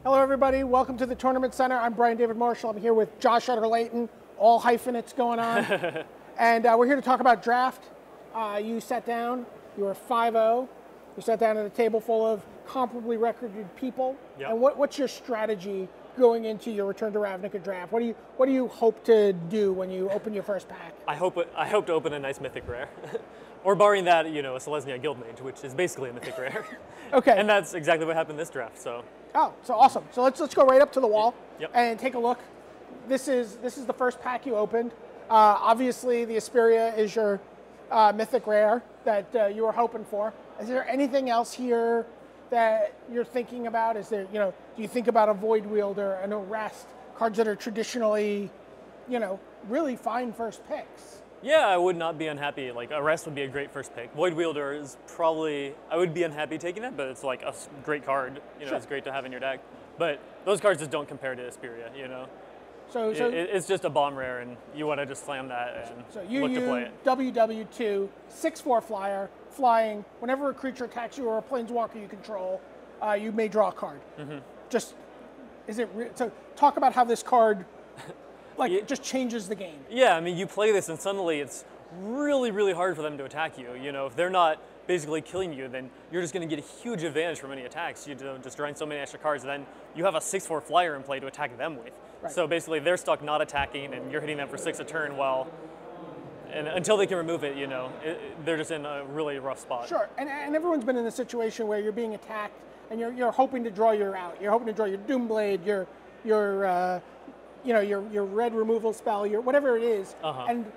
Hello, everybody. Welcome to the Tournament Center. I'm Brian David Marshall. I'm here with Josh Utter-Leyton, all hyphenates going on. And we're here to talk about draft. You sat down. You were 5-0. You sat down at a table full of comparably recorded people. Yep. And what's your strategy going into your Return to Ravnica draft? What do you hope to do when you open your first pack? I hope to open a nice mythic rare. Or barring that, a Selesnya Guildmage, which is basically a mythic rare. Okay. And that's exactly what happened this draft, so. Oh, so awesome. So let's go right up to the wall Yep. and take a look. This is the first pack you opened. Obviously, the Asperia is your mythic rare that you were hoping for. Is there anything else here that you're thinking about? Is there, do you think about a Void Wielder, an Arrest, cards that are traditionally, really fine first picks? Yeah, I would not be unhappy. Like, Arrest would be a great first pick. Void Wielder is probably, I would be unhappy taking that, but it's like a great card. Sure. It's great to have in your deck. But those cards just don't compare to Asperia, So it's just a bomb rare, and you want to just slam that and you look to play it. WW2, 6/4 flyer, flying. Whenever a creature attacks you or a planeswalker you control, you may draw a card. Mm-hmm. So talk about how this card it just changes the game. Yeah, I mean, you play this and suddenly it's really, really hard for them to attack you. If they're not basically killing you, then you're just going to get a huge advantage from any attacks. You just drawing so many extra cards, and then you have a 6/4 flyer in play to attack them with. Right. So basically, they're stuck not attacking, and you're hitting them for 6 a turn. And until they can remove it, they're just in a really rough spot. Sure, and everyone's been in a situation where you're being attacked, and you're hoping to draw your out. You're hoping to draw your Doomblade, your red removal spell, your whatever it is. Uh-huh. And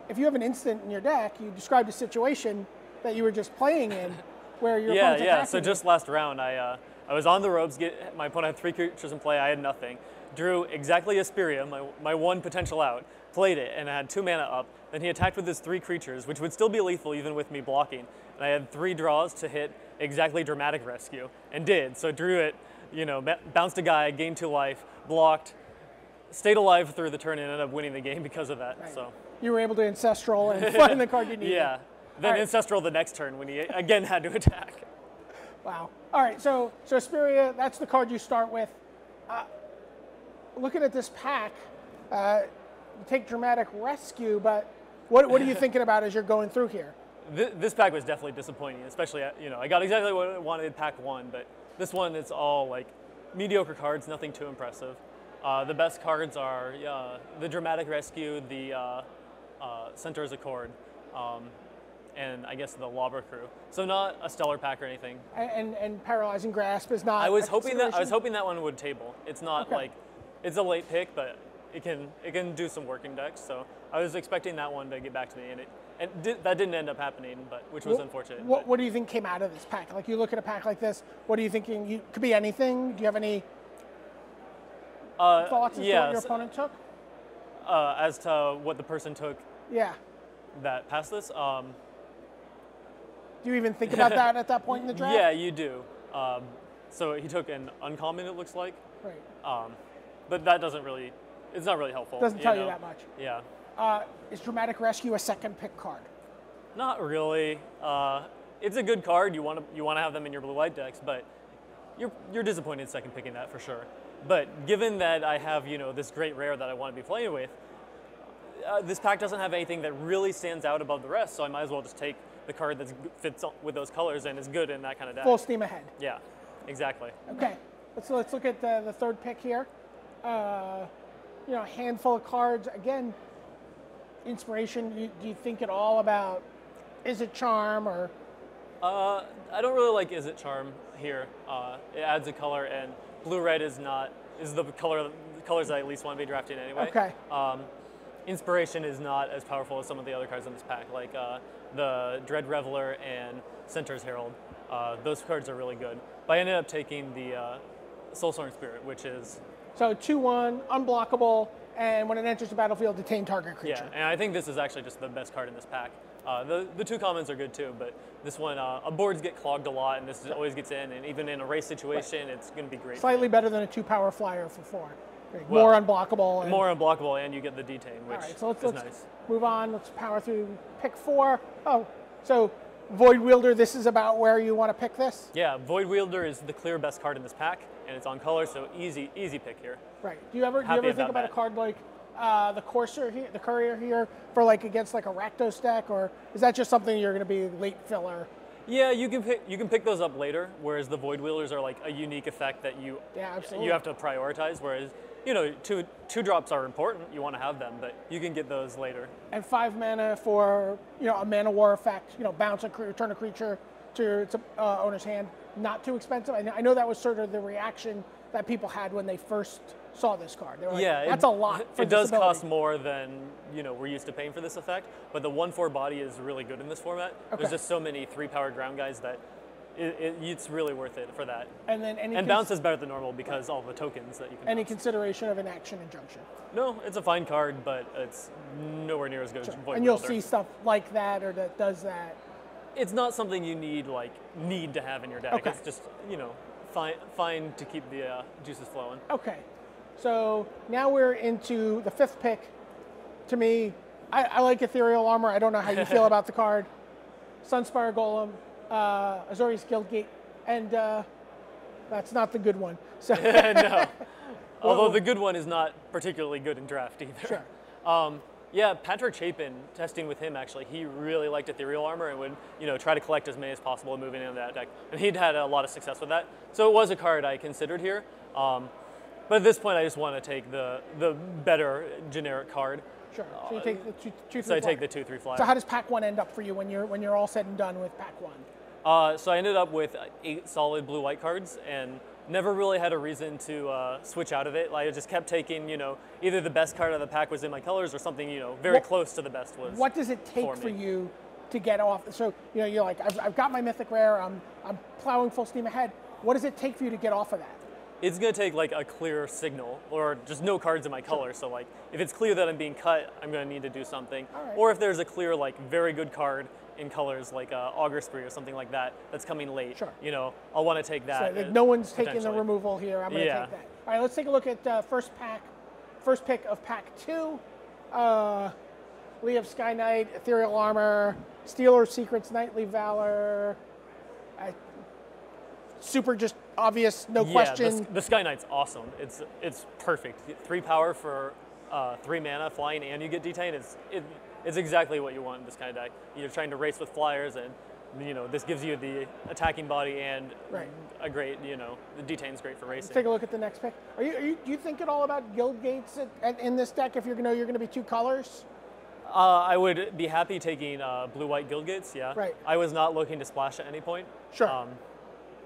if you have an instant in your deck, you described a situation that you were just playing in, where your opponent's attacking So just last round, I was on the ropes. My opponent had 3 creatures in play. I had nothing. Drew exactly Asperia, my one potential out. Played it, and I had 2 mana up. Then he attacked with his 3 creatures, which would still be lethal even with me blocking. And I had 3 draws to hit exactly Dramatic Rescue, and did. So drew it, bounced a guy, gained 2 life, blocked, stayed alive through the turn, and ended up winning the game because of that. Right. So you were able to Ancestral and find the card you needed. Yeah. Then right. Ancestral the next turn when he again had to attack. Wow. All right, so Asperia, that's the card you start with. Looking at this pack, you take Dramatic Rescue, but what are you thinking about as you're going through here? This pack was definitely disappointing, especially, I got exactly what I wanted in pack 1, but this one, it's all like mediocre cards, nothing too impressive. The best cards are the Dramatic Rescue, the Centaur's Accord, and I guess the Lobber Crew. So not a stellar pack or anything. And Paralyzing Grasp is not. I was hoping that one would table. It's not like it's a late pick, but it can do some working decks. So I was expecting that one to get back to me, and that didn't end up happening, which was unfortunate. What do you think came out of this pack? Like, you look at a pack like this, what are you thinking? You could be anything. Do you have any thoughts as to what your opponent took? As to what the person took. Yeah. That passed this. Do you even think about that at that point in the draft? Yeah, you do. So he took an uncommon, it looks like. Right. But that it's not really helpful. Doesn't tell you that much. Yeah. Is Dramatic Rescue a second pick card? Not really. It's a good card. You want to have them in your blue-white decks, but you're disappointed second picking that for sure. But given that I have this great rare that I want to be playing with, this pack doesn't have anything that really stands out above the rest, so I might as well just take the card that fits with those colors and is good in that kind of deck. Full steam ahead. Yeah, exactly. Okay, let's look at the third pick here. A handful of cards. Again, inspiration. Do you think at all about Is It Charm or? I don't really like Is It Charm here. It adds a color, and blue-red is the colors that I at least want to be drafting anyway. Okay. Inspiration is not as powerful as some of the other cards in this pack, like the Dread Reveler and Centaur's Herald. Those cards are really good. But I ended up taking the Soulstorm Spirit, which is... So 2/1, unblockable, and when it enters the battlefield, detain target creature. Yeah, and I think this is actually just the best card in this pack. The 2 commons are good too, but this one, boards get clogged a lot, and this always gets in, and even in a race situation, it's going to be great. Slightly better than a 2-power flyer for 4. More unblockable. More unblockable, and you get the detain, which so let's nice. Move on. Let's power through pick 4. Oh, so Void Wielder, this is about where you want to pick this? Yeah, Void Wielder is the clear best card in this pack, and it's on color, so easy pick here. Right. Do you ever Happy think about a that. card like the Courser here, the Courier here, for like against like a Rakdos deck, or is that just something you're going to be late filler? Yeah, you can pick those up later, whereas the Void Wielders are like a unique effect that you have to prioritize. Whereas two drops are important, you want to have them, but you can get those later. And 5 mana for a mana war effect, bounce return a creature to owner's hand, not too expensive. I know that was sort of the reaction that people had when they first saw this card. They were like, that's a lot for it this does ability. cost more than we're used to paying for this effect, but the 1/4 body is really good in this format. Okay. There's just so many 3-powered ground guys that it's really worth it for that. And then bounce is better than normal because all the tokens that you can any bounce. consideration of an action injunction? No, it's a fine card, but it's nowhere near as good as Void And you'll Wielder. see stuff like that or that does that. It's not something you need to have in your deck. Okay. It's just fine to keep the juices flowing. Okay, so now we're into the 5th pick. To me, I like Ethereal Armor. I don't know how you feel about the card. Sunspire Golem, Azorius Guildgate, and that's not the good one. So No. Although the good one is not particularly good in draft either. Sure. Yeah, Patrick Chapin, testing with him actually, he really liked Ethereal Armor and would try to collect as many as possible and moving into that deck. And he'd had a lot of success with that. So it was a card I considered here. But at this point, I just want to take the better generic card. Sure. So you take the 2/3 So I take the 2/3 flyer. So how does pack 1 end up for you when you're all said and done with pack 1? So I ended up with 8 solid blue-white cards and never really had a reason to switch out of it. I just kept taking, either the best card of the pack was in my colors or something, very close to the best was. What does it take for you to get off? So, you're like, I've got my Mythic Rare, I'm plowing full steam ahead. What does it take for you to get off of that? It's going to take like a clear signal or just no cards in my color. So like if it's clear that I'm being cut, I'm going to need to do something. Right. Or if there's a clear very good card in colors like Augur Spree or something like that that's coming late, Sure. I'll want to take that. So no one's taking the removal here. I'm going to Yeah. take that. All right, let's take a look at first pick of pack 2. Lee of Sky Knight, Ethereal Armor, Stealer of Secrets, Knightly Valor. Super just obvious, no question. The Sky Knight's awesome. It's perfect. 3 power for 3 mana flying and you get detain. It's exactly what you want in this kind of deck. You're trying to race with flyers and this gives you the attacking body and a great, the detain's great for racing. Let's take a look at the next pick. Do you think at all about guild gates in this deck if you're going to be 2 colors? I would be happy taking blue-white guild gates, yeah. Right. I was not looking to splash at any point. Sure.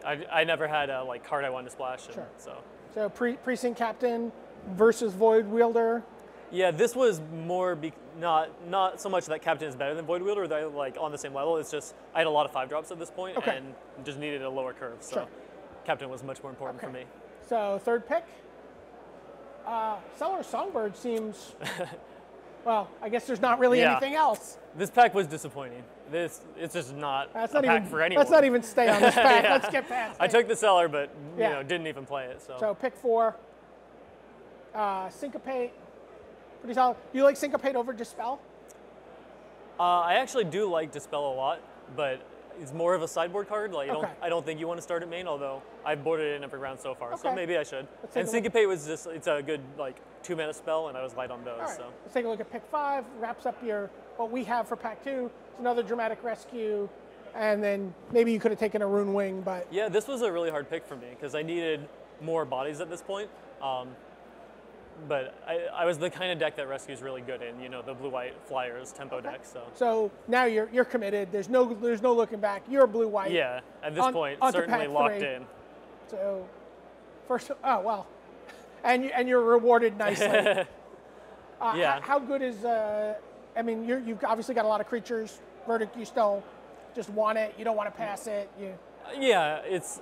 I never had a card I wanted to splash. Sure. So Precinct Captain versus Void Wielder. Yeah, this was more not so much that Captain is better than Void Wielder. They're on the same level. It's just I had a lot of 5-drops at this point and just needed a lower curve. So Sure. Captain was much more important for me. So 3rd pick. Cellar Songbird seems. Well, I guess there's not really anything else. This pack was disappointing. It's just not a pack for anyone. Let's not even stay on this pack. Yeah. Let's get past it. I took the Cellar, but didn't even play it. So pick 4. Syncopate. Pretty solid. Do you like Syncopate over Dispel? I actually do like Dispel a lot, but it's more of a sideboard card. I don't think you want to start at main, although I've boarded it in every round so far, so maybe I should. And Syncopate was it's a good 2-mana spell, and I was light on those. All right. So Let's take a look at pick 5. Wraps up what we have for pack 2. It's another Dramatic Rescue, and then maybe you could have taken a Rune Wing, but yeah, this was a really hard pick for me because I needed more bodies at this point. But I was the kind of deck that Rescue's really good in, the blue-white flyers tempo deck. So now you're committed. There's no looking back. You're blue-white. Yeah, at this point, certainly locked in. So first, and you're rewarded nicely. Yeah. How good is? You've obviously got a lot of creatures. Verdict, you still just want it. You don't want to pass it. Yeah, it's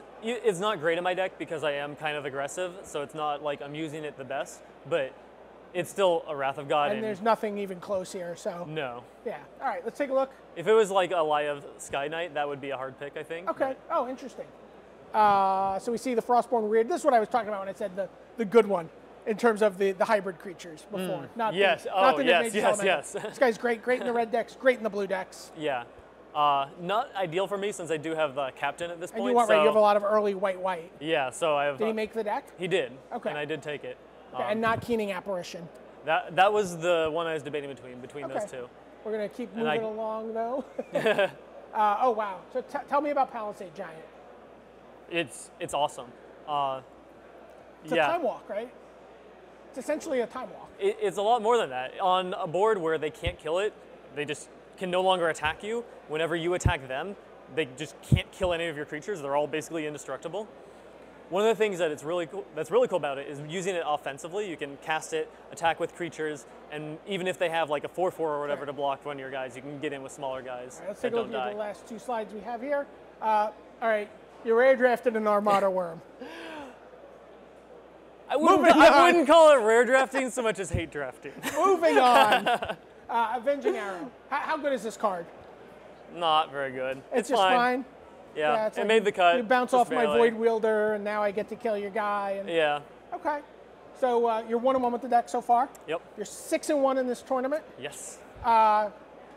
not great in my deck because I am kind of aggressive, so it's not like I'm using it the best, but it's still a Wrath of God. And there's nothing even close here, so. No. Yeah. All right, let's take a look. If it was like a Lie of Sky Knight, that would be a hard pick, I think. Okay. Oh, interesting. So we see the Frostborn Weird. This is what I was talking about when I said the good one in terms of the hybrid creatures before. Not yes. not the yes. This guy's great in the red decks, great in the blue decks. Yeah. Not ideal for me since I do have the captain at this point. And you want, so, right, you have a lot of early white. Yeah, so I have. Did he make the deck? He did. Okay. And I did take it. Okay, and not Keening Apparition. That was the one I was debating between Okay. those two. We're going to keep moving along, though. Oh, wow. So tell me about Palisade Giant. It's awesome. It's a time walk, right? It's essentially a time walk. It's a lot more than that. On a board where they can't kill it, they just can no longer attack you. Whenever you attack them, they just can't kill any of your creatures. They're all basically indestructible. One of the things that's really cool about it is using it offensively. You can cast it, attack with creatures, and even if they have like a 4/4 or whatever to block one of your guys, you can get in with smaller guys. All right, let's take a look at the last two slides we have here. All right, you rare drafted an Armada Worm. I wouldn't call it rare drafting so much as hate drafting. Moving on. Avenging Arrow. How good is this card? Not very good. It's just fine. Yeah, it's it like made the cut. You bounce off my barely. Void Wielder, and now I get to kill your guy. And, Yeah. Okay. So you're 1-1 with the deck so far. Yep. You're 6-1 in this tournament. Yes.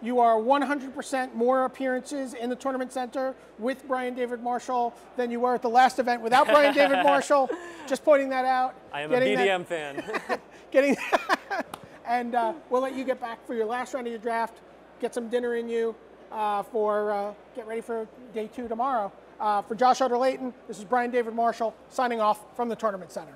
You are 100% more appearances in the tournament center with Brian David Marshall than you were at the last event without Brian David Marshall. Just pointing that out. I am a BDM fan. And we'll let you get back for your last round of your draft, get some dinner in you get ready for day 2 tomorrow. For Josh Utter-Leyton, this is Brian David Marshall signing off from the Tournament Center.